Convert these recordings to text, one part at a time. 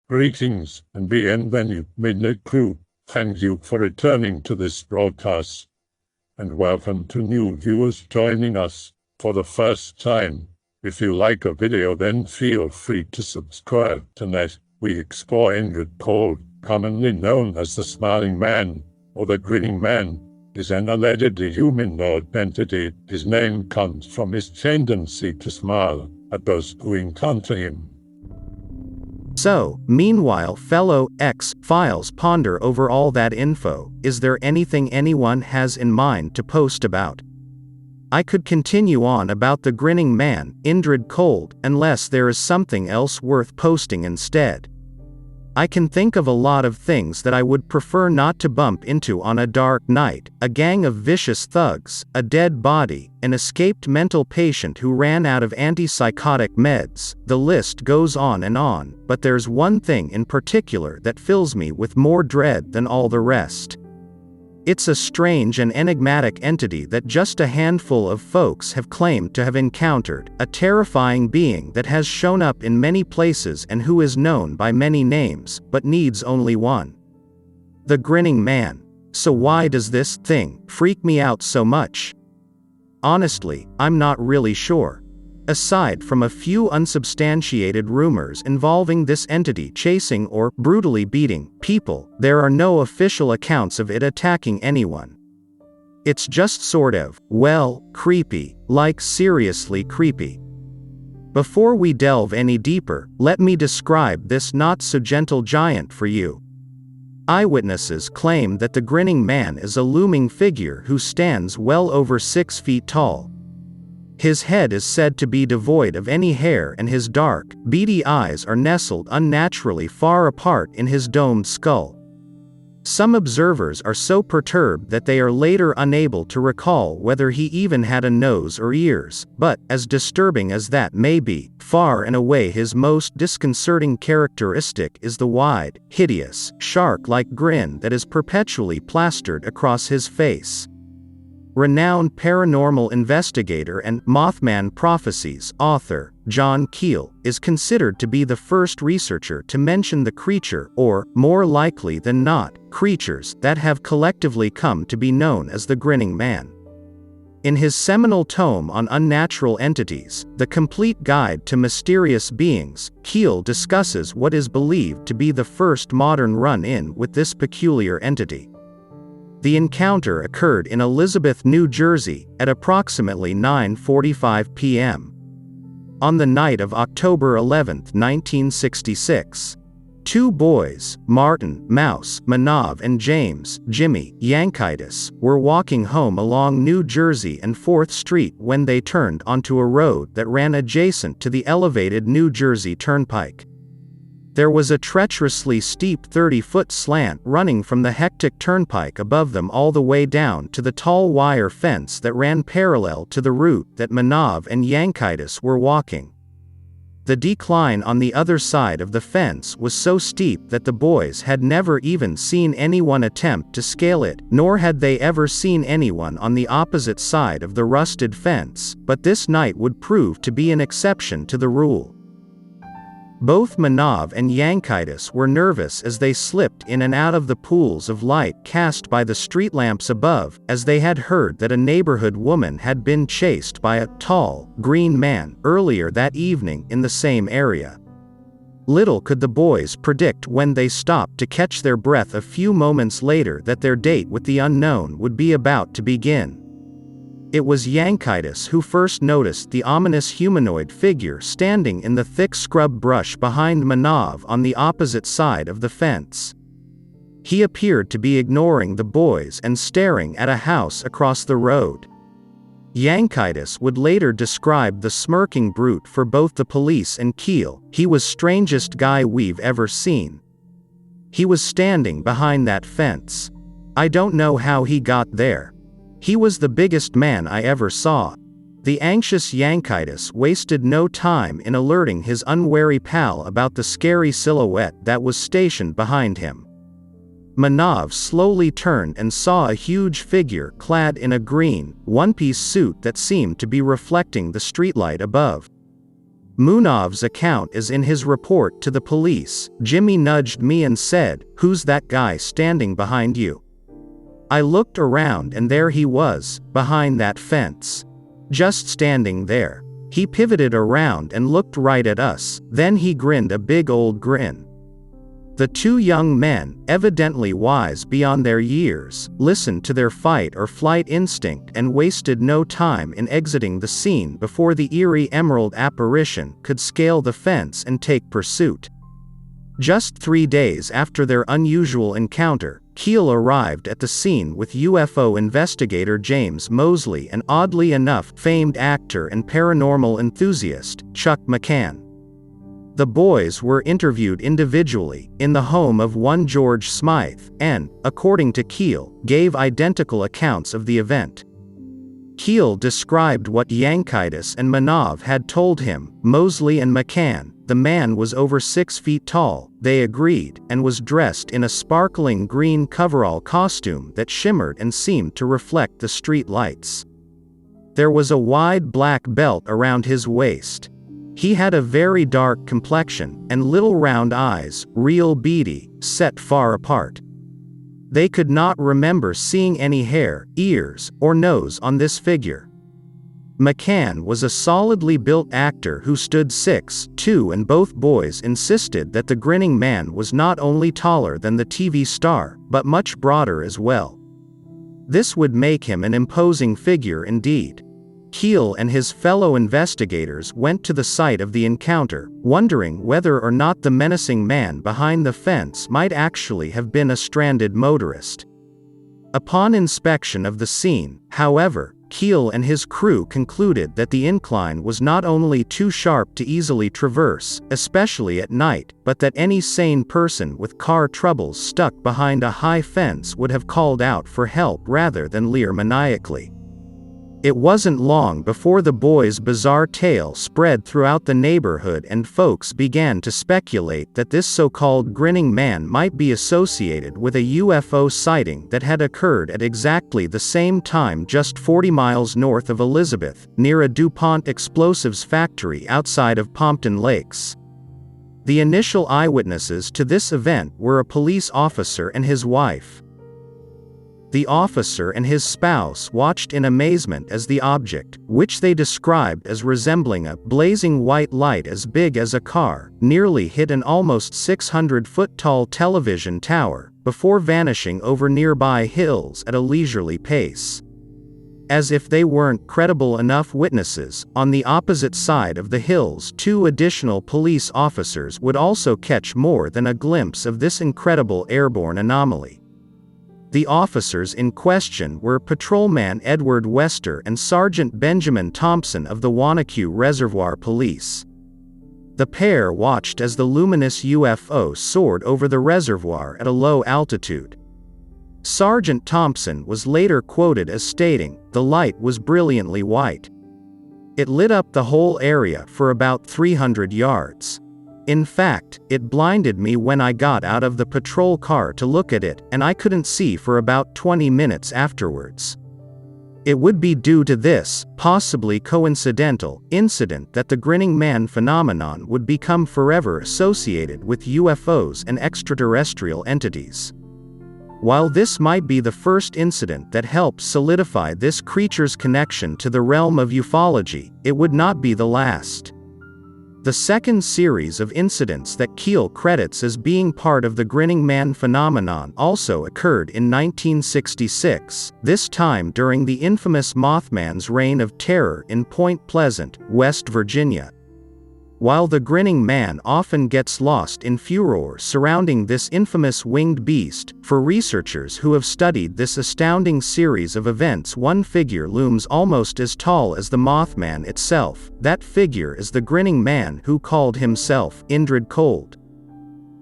Greetings and bienvenue, Midnight Crew. Thank you for returning to this broadcast. And welcome to new viewers joining us for the first time. If you like a video, then feel free to subscribe. Tonight, we explore Indrid Cold, commonly known as the Smiling Man, or the Grinning Man, is an allegedly humanoid entity. His name comes from his tendency to smile at those who encounter him. So, meanwhile fellow X-Files ponder over all that info, is there anything anyone has in mind to post about? I could continue on about the Grinning Man, Indrid Cold, unless there is something else worth posting instead. I can think of a lot of things that I would prefer not to bump into on a dark night: a gang of vicious thugs, a dead body, an escaped mental patient who ran out of antipsychotic meds. The list goes on, but there's one thing in particular that fills me with more dread than all the rest. It's a strange and enigmatic entity that just a handful of folks have claimed to have encountered, a terrifying being that has shown up in many places and who is known by many names, but needs only one. The Grinning Man. So why does this thing freak me out so much? Honestly, I'm not really sure. Aside from a few unsubstantiated rumors involving this entity chasing or brutally beating people, there are no official accounts of it attacking anyone. It's just sort of, well, creepy, like seriously creepy. Before we delve any deeper, let me describe this not-so-gentle giant for you. Eyewitnesses claim that the Grinning Man is a looming figure who stands well over 6 feet tall. His head is said to be devoid of any hair and his dark, beady eyes are nestled unnaturally far apart in his domed skull. Some observers are so perturbed that they are later unable to recall whether he even had a nose or ears, but, as disturbing as that may be, far and away his most disconcerting characteristic is the wide, hideous, shark-like grin that is perpetually plastered across his face. Renowned paranormal investigator and Mothman Prophecies author, John Keel, is considered to be the first researcher to mention the creature, or, more likely than not, creatures that have collectively come to be known as the Grinning Man. In his seminal tome on unnatural entities, The Complete Guide to Mysterious Beings, Keel discusses what is believed to be the first modern run-in with this peculiar entity. The encounter occurred in Elizabeth, New Jersey, at approximately 9:45 p.m. on the night of October 11, 1966. Two boys, Martin Mouse Manav and James Jimmy Yankitis, were walking home along New Jersey and 4th Street when they turned onto a road that ran adjacent to the elevated New Jersey Turnpike. There was a treacherously steep 30-foot slant running from the hectic turnpike above them all the way down to the tall wire fence that ran parallel to the route that Manav and Yankitis were walking. The decline on the other side of the fence was so steep that the boys had never even seen anyone attempt to scale it, nor had they ever seen anyone on the opposite side of the rusted fence, but this night would prove to be an exception to the rule. Both Manav and Yankitis were nervous as they slipped in and out of the pools of light cast by the street lamps above, as they had heard that a neighborhood woman had been chased by a tall, green man earlier that evening in the same area. Little could the boys predict when they stopped to catch their breath a few moments later that their date with the unknown would be about to begin. It was Yankitis who first noticed the ominous humanoid figure standing in the thick scrub brush behind Manav on the opposite side of the fence. He appeared to be ignoring the boys and staring at a house across the road. Yankitis would later describe the smirking brute for both the police and Keel. He was strangest guy we've ever seen. He was standing behind that fence. I don't know how he got there. He was the biggest man I ever saw. The anxious Yankitis wasted no time in alerting his unwary pal about the scary silhouette that was stationed behind him. Manav slowly turned and saw a huge figure clad in a green, one-piece suit that seemed to be reflecting the streetlight above. Munov's account is in his report to the police. Jimmy nudged me and said, "Who's that guy standing behind you?" I looked around and there he was, behind that fence. Just standing there. He pivoted around and looked right at us, then he grinned a big old grin. The two young men, evidently wise beyond their years, listened to their fight or flight instinct and wasted no time in exiting the scene before the eerie emerald apparition could scale the fence and take pursuit. Just 3 days after their unusual encounter, Keel arrived at the scene with UFO investigator James Mosley and oddly enough famed actor and paranormal enthusiast, Chuck McCann. The boys were interviewed individually, in the home of one George Smythe, and, according to Keel, gave identical accounts of the event. Keel described what Yankitis and Manov had told him. Mosley and McCann, the man was over 6 feet tall, they agreed, and was dressed in a sparkling green coverall costume that shimmered and seemed to reflect the street lights. There was a wide black belt around his waist. He had a very dark complexion, and little round eyes, real beady, set far apart. They could not remember seeing any hair, ears, or nose on this figure. McCann was a solidly built actor who stood 6'2", and both boys insisted that the grinning man was not only taller than the TV star, but much broader as well. This would make him an imposing figure indeed. Keel and his fellow investigators went to the site of the encounter, wondering whether or not the menacing man behind the fence might actually have been a stranded motorist. Upon inspection of the scene, however, Keel and his crew concluded that the incline was not only too sharp to easily traverse, especially at night, but that any sane person with car troubles stuck behind a high fence would have called out for help rather than leer maniacally. It wasn't long before the boys' bizarre tale spread throughout the neighborhood and folks began to speculate that this so-called grinning man might be associated with a UFO sighting that had occurred at exactly the same time just 40 miles north of Elizabeth, near a DuPont explosives factory outside of Pompton Lakes. The initial eyewitnesses to this event were a police officer and his wife. The officer and his spouse watched in amazement as the object, which they described as resembling a blazing white light as big as a car, nearly hit an almost 600-foot-tall television tower, before vanishing over nearby hills at a leisurely pace. As if they weren't credible enough witnesses, on the opposite side of the hills 2 additional police officers would also catch more than a glimpse of this incredible airborne anomaly. The officers in question were Patrolman Edward Wester and Sergeant Benjamin Thompson of the Wanacue Reservoir Police. The pair watched as the luminous UFO soared over the reservoir at a low altitude. Sergeant Thompson was later quoted as stating, "The light was brilliantly white. It lit up the whole area for about 300 yards. In fact, it blinded me when I got out of the patrol car to look at it, and I couldn't see for about 20 minutes afterwards." It would be due to this, possibly coincidental, incident that the grinning man phenomenon would become forever associated with UFOs and extraterrestrial entities. While this might be the first incident that helped solidify this creature's connection to the realm of ufology, it would not be the last. The second series of incidents that Keel credits as being part of the grinning man phenomenon also occurred in 1966, this time during the infamous Mothman's reign of terror in Point Pleasant, West Virginia. While the grinning man often gets lost in furor surrounding this infamous winged beast, for researchers who have studied this astounding series of events, one figure looms almost as tall as the Mothman itself. That figure is the grinning man who called himself Indrid Cold.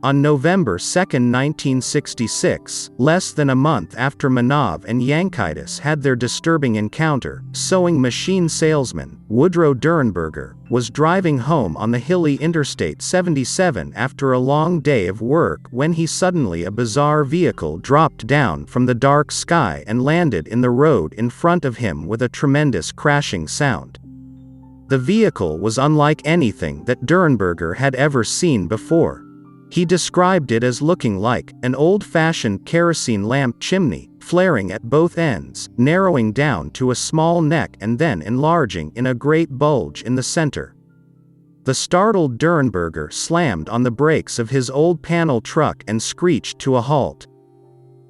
On November 2, 1966, less than a month after Manov and Yankitis had their disturbing encounter, sewing machine salesman, Woodrow Derenberger, was driving home on the hilly Interstate 77 after a long day of work when a bizarre vehicle dropped down from the dark sky and landed in the road in front of him with a tremendous crashing sound. The vehicle was unlike anything that Derenberger had ever seen before. He described it as looking like an old-fashioned kerosene lamp chimney, flaring at both ends, narrowing down to a small neck and then enlarging in a great bulge in the center. The startled Derenberger slammed on the brakes of his old panel truck and screeched to a halt.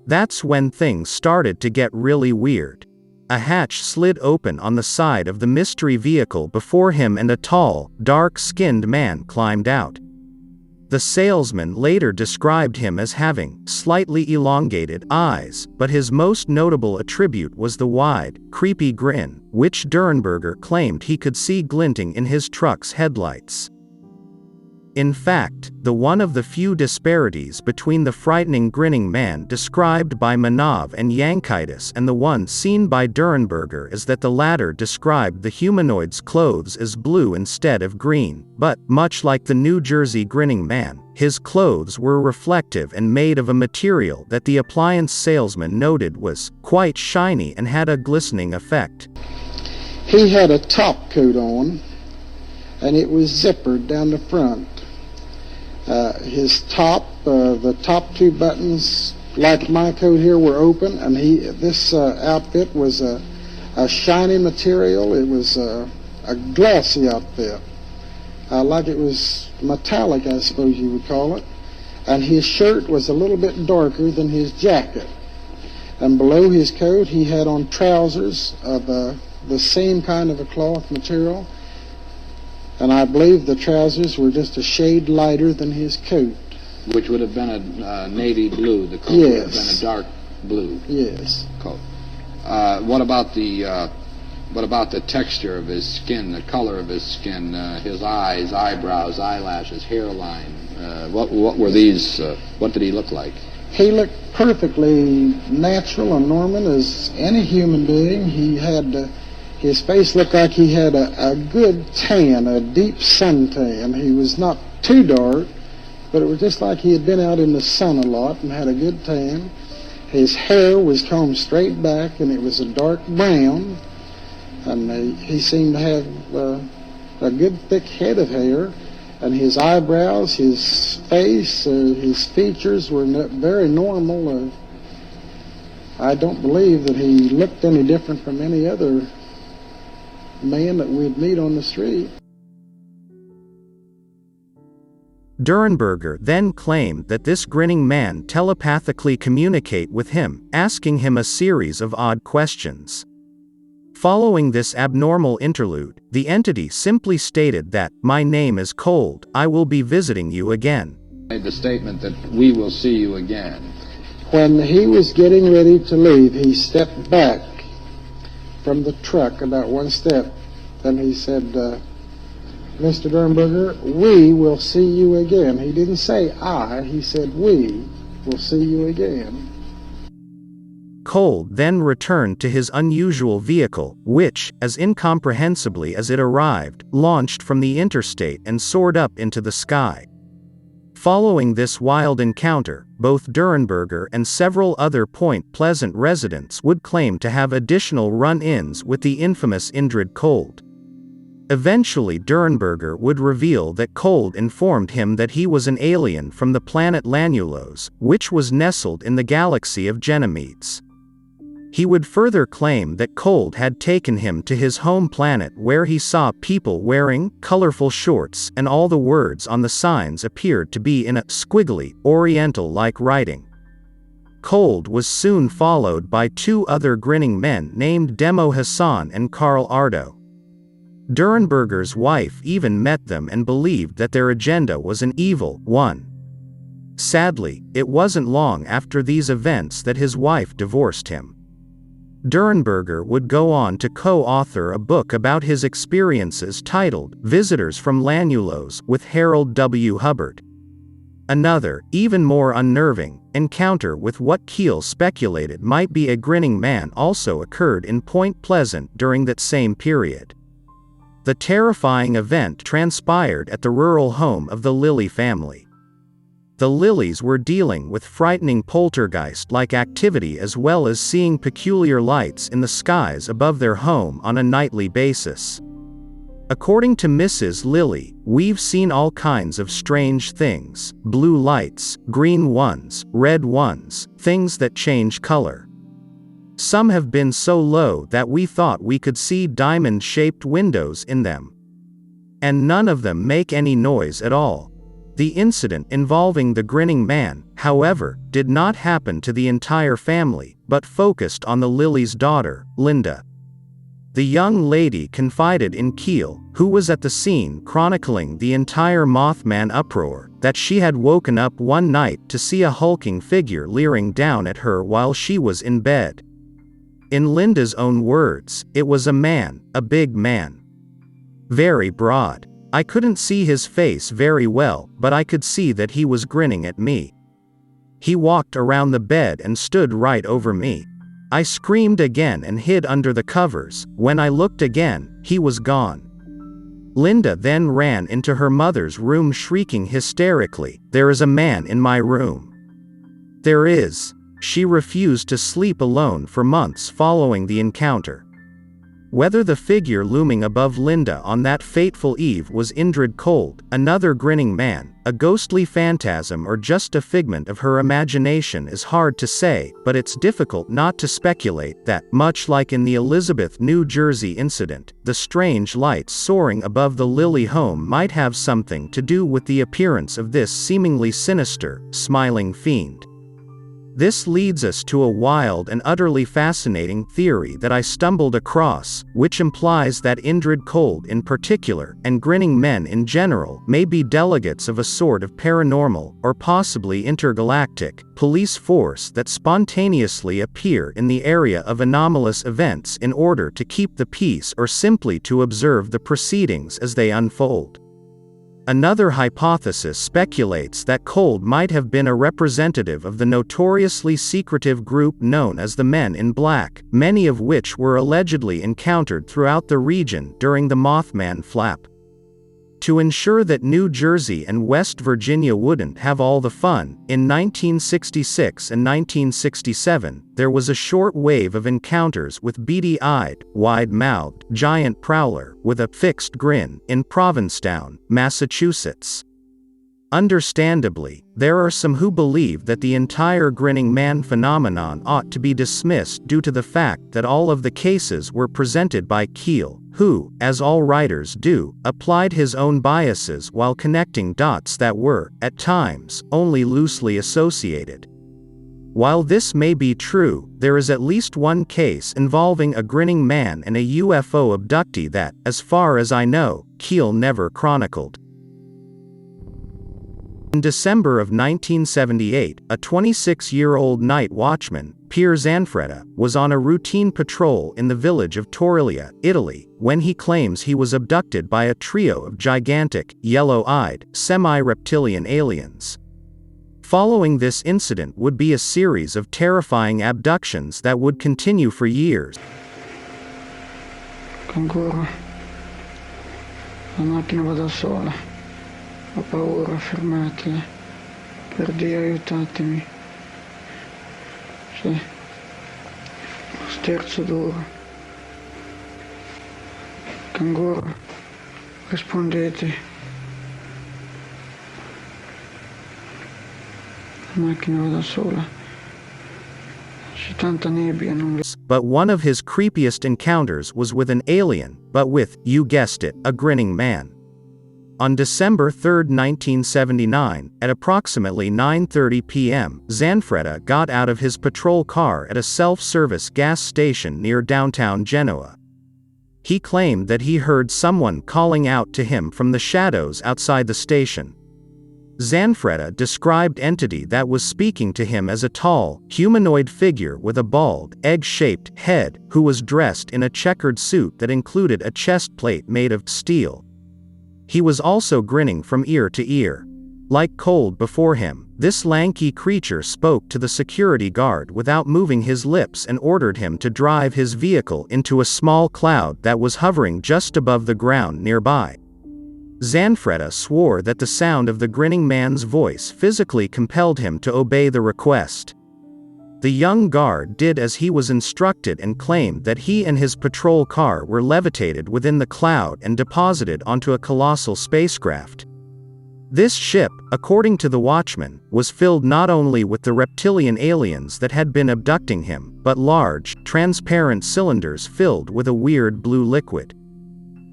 That's when things started to get really weird. A hatch slid open on the side of the mystery vehicle before him and a tall, dark-skinned man climbed out. The salesman later described him as having slightly elongated eyes, but his most notable attribute was the wide, creepy grin, which Derenberger claimed he could see glinting in his truck's headlights. In fact, the one of the few disparities between the frightening grinning man described by Manov and Yankitis and the one seen by Derenberger is that the latter described the humanoid's clothes as blue instead of green, but, much like the New Jersey grinning man, his clothes were reflective and made of a material that the appliance salesman noted was quite shiny and had a glistening effect. He had a top coat on, and it was zippered down the front. His top, the top two buttons, like my coat here, were open, and this outfit was a shiny material. It was a glossy outfit, like it was metallic, I suppose you would call it. And his shirt was a little bit darker than his jacket. And below his coat, he had on trousers of the same kind of a cloth material. And I believe the trousers were just a shade lighter than his coat. Which would have been a navy blue. The coat would have been a dark blue. Yes. Coat. What about the texture of his skin, the color of his skin, his eyes, eyebrows, eyelashes, hairline? What were these? What did he look like? He looked perfectly natural and normal as any human being. He had. His face looked like he had a good tan, a deep suntan. He was not too dark, but it was just like he had been out in the sun a lot and had a good tan. His hair was combed straight back, and it was a dark brown. And he seemed to have a good thick head of hair. And his eyebrows, his face, his features were very normal. I don't believe that he looked any different from any other man that we'd meet on the street. Derenberger then claimed that this grinning man telepathically communicate with him, asking him a series of odd questions. Following this abnormal interlude, the entity simply stated that, "My name is Cold, I will be visiting you again." Made the statement that we will see you again. When he was getting ready to leave, he stepped back from the truck about one step. Then he said, "Mr. Derenberger, we will see you again." He didn't say I, he said we will see you again. Cold then returned to his unusual vehicle, which, as incomprehensibly as it arrived, launched from the interstate and soared up into the sky. Following this wild encounter, both Derenberger and several other Point Pleasant residents would claim to have additional run-ins with the infamous Indrid Cold. Eventually Derenberger would reveal that Cold informed him that he was an alien from the planet Lanulos, which was nestled in the galaxy of Ganymedes. He would further claim that Cold had taken him to his home planet where he saw people wearing colorful shorts and all the words on the signs appeared to be in a squiggly, Oriental-like writing. Cold was soon followed by two other grinning men named Demo Hassan and Carl Ardo. Derenberger's wife even met them and believed that their agenda was an evil one. Sadly, it wasn't long after these events that his wife divorced him. Derenberger would go on to co-author a book about his experiences titled Visitors from Lanulos with Harold W. Hubbard. Another, even more unnerving, encounter with what Keel speculated might be a grinning man also occurred in Point Pleasant during that same period. The terrifying event transpired at the rural home of the Lilly family. The Lillys were dealing with frightening poltergeist-like activity as well as seeing peculiar lights in the skies above their home on a nightly basis. According to Mrs. Lilly, we've seen all kinds of strange things, blue lights, green ones, red ones, things that change color. Some have been so low that we thought we could see diamond-shaped windows in them. And none of them make any noise at all. The incident involving the Grinning Man, however, did not happen to the entire family, but focused on the Lilly's daughter, Linda. The young lady confided in Keel, who was at the scene chronicling the entire Mothman uproar, that she had woken up one night to see a hulking figure leering down at her while she was in bed. In Linda's own words, it was a man, a big man. Very broad. I couldn't see his face very well, but I could see that he was grinning at me. He walked around the bed and stood right over me. I screamed again and hid under the covers. When I looked again, he was gone. Linda then ran into her mother's room shrieking hysterically, "There is a man in my room." There is. She refused to sleep alone for months following the encounter. Whether the figure looming above Linda on that fateful eve was Indrid Cold, another grinning man, a ghostly phantasm, or just a figment of her imagination is hard to say, but it's difficult not to speculate that, much like in the Elizabeth, New Jersey incident, the strange lights soaring above the Lilly home might have something to do with the appearance of this seemingly sinister, smiling fiend. This leads us to a wild and utterly fascinating theory that I stumbled across, which implies that Indrid Cold in particular, and grinning men in general, may be delegates of a sort of paranormal, or possibly intergalactic, police force that spontaneously appear in the area of anomalous events in order to keep the peace or simply to observe the proceedings as they unfold. Another hypothesis speculates that Cold might have been a representative of the notoriously secretive group known as the Men in Black, many of which were allegedly encountered throughout the region during the Mothman flap. To ensure that New Jersey and West Virginia wouldn't have all the fun, in 1966 and 1967, there was a short wave of encounters with beady-eyed, wide-mouthed, giant prowler with a fixed grin in Provincetown, Massachusetts. Understandably, there are some who believe that the entire Grinning Man phenomenon ought to be dismissed due to the fact that all of the cases were presented by Keel, who, as all writers do, applied his own biases while connecting dots that were, at times, only loosely associated. While this may be true, there is at least one case involving a grinning man and a UFO abductee that, as far as I know, Keel never chronicled. In December of 1978, a 26-year-old night watchman, Pier Zanfretta, was on a routine patrol in the village of Toriglia, Italy, when he claims he was abducted by a trio of gigantic, yellow-eyed, semi-reptilian aliens. Following this incident would be a series of terrifying abductions that would continue for years. Ancora, la macchina va da sola. Ho paura, fermatela. Per Dio, aiutatemi. Sì. Sterzo duro. Ancora, rispondete. La macchina va da sola. C'è tanta nebbia, non vedo. But one of his creepiest encounters was with an alien, but with, you guessed it, a grinning man. On December 3, 1979, at approximately 9:30 p.m., Zanfretta got out of his patrol car at a self-service gas station near downtown Genoa. He claimed that he heard someone calling out to him from the shadows outside the station. Zanfretta described the entity that was speaking to him as a tall, humanoid figure with a bald, egg-shaped head, who was dressed in a checkered suit that included a chest plate made of steel. He was also grinning from ear to ear. Like Cold before him, this lanky creature spoke to the security guard without moving his lips and ordered him to drive his vehicle into a small cloud that was hovering just above the ground nearby. Zanfretta swore that the sound of the grinning man's voice physically compelled him to obey the request. The young guard did as he was instructed and claimed that he and his patrol car were levitated within the cloud and deposited onto a colossal spacecraft. This ship, according to the watchman, was filled not only with the reptilian aliens that had been abducting him, but large, transparent cylinders filled with a weird blue liquid.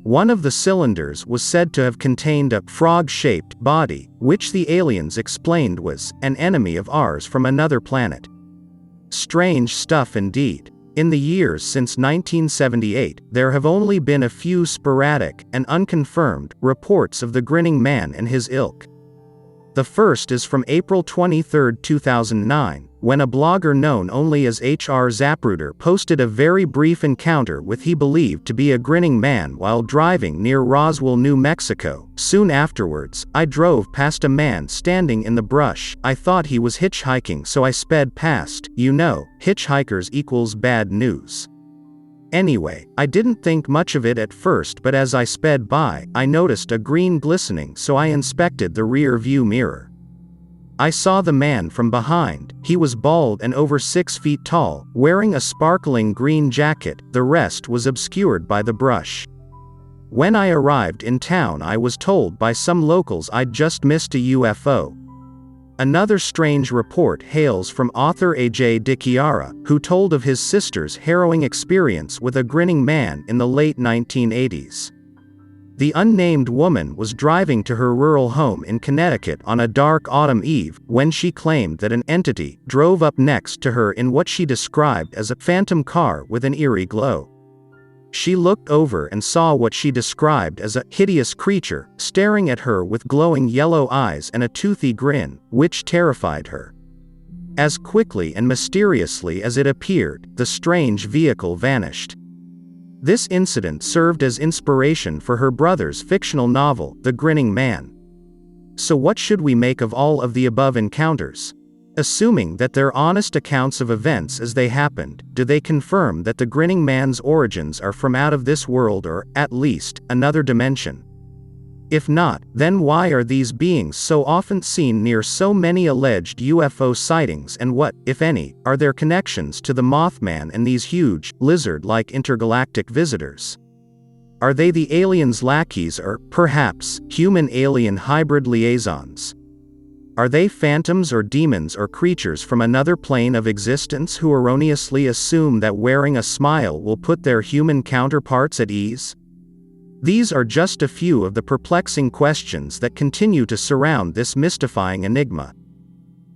One of the cylinders was said to have contained a frog-shaped body, which the aliens explained was an enemy of ours from another planet. Strange stuff indeed. In the years since 1978, there have only been a few sporadic and unconfirmed reports of the Grinning Man and his ilk. The first is from April 23, 2009, when a blogger known only as HR Zapruder posted a very brief encounter with he believed to be a grinning man while driving near Roswell, New Mexico. Soon afterwards, I drove past a man standing in the brush. I thought he was hitchhiking, so I sped past. You know, hitchhikers equals bad news. Anyway, I didn't think much of it at first, but as I sped by, I noticed a green glistening, so I inspected the rear view mirror. I saw the man from behind. He was bald and over 6 feet tall, wearing a sparkling green jacket. The rest was obscured by the brush. When I arrived in town, I was told by some locals I'd just missed a UFO. Another strange report hails from author A.J. DiChiara, who told of his sister's harrowing experience with a grinning man in the late 1980s. The unnamed woman was driving to her rural home in Connecticut on a dark autumn eve when she claimed that an entity drove up next to her in what she described as a phantom car with an eerie glow. She looked over and saw what she described as a hideous creature, staring at her with glowing yellow eyes and a toothy grin, which terrified her. As quickly and mysteriously as it appeared, the strange vehicle vanished. This incident served as inspiration for her brother's fictional novel, The Grinning Man. So what should we make of all of the above encounters? Assuming that they're honest accounts of events as they happened, do they confirm that the Grinning Man's origins are from out of this world or, at least, another dimension? If not, then why are these beings so often seen near so many alleged UFO sightings, and what, if any, are their connections to the Mothman and these huge, lizard-like intergalactic visitors? Are they the aliens' lackeys or, perhaps, human-alien hybrid liaisons? Are they phantoms or demons or creatures from another plane of existence who erroneously assume that wearing a smile will put their human counterparts at ease? These are just a few of the perplexing questions that continue to surround this mystifying enigma.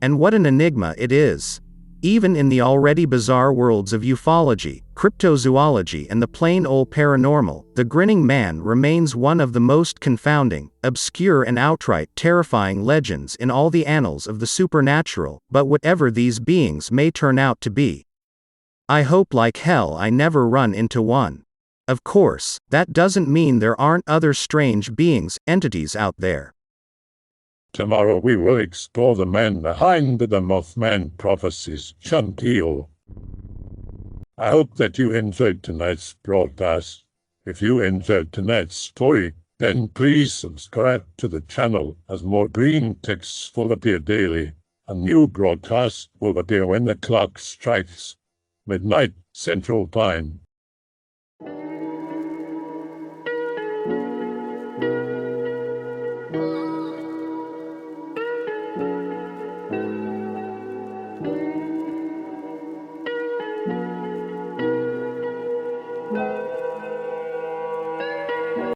And what an enigma it is! Even in the already bizarre worlds of ufology, cryptozoology and the plain old paranormal, the Grinning Man remains one of the most confounding, obscure and outright terrifying legends in all the annals of the supernatural, but whatever these beings may turn out to be, I hope like hell I never run into one. Of course, that doesn't mean there aren't other strange beings, entities out there. Tomorrow we will explore the man behind the Mothman prophecies, Chantil. I hope that you enjoyed tonight's broadcast. If you enjoyed tonight's story, then please subscribe to the channel as more Greentext will appear daily. A new broadcast will appear when the clock strikes midnight Central Time.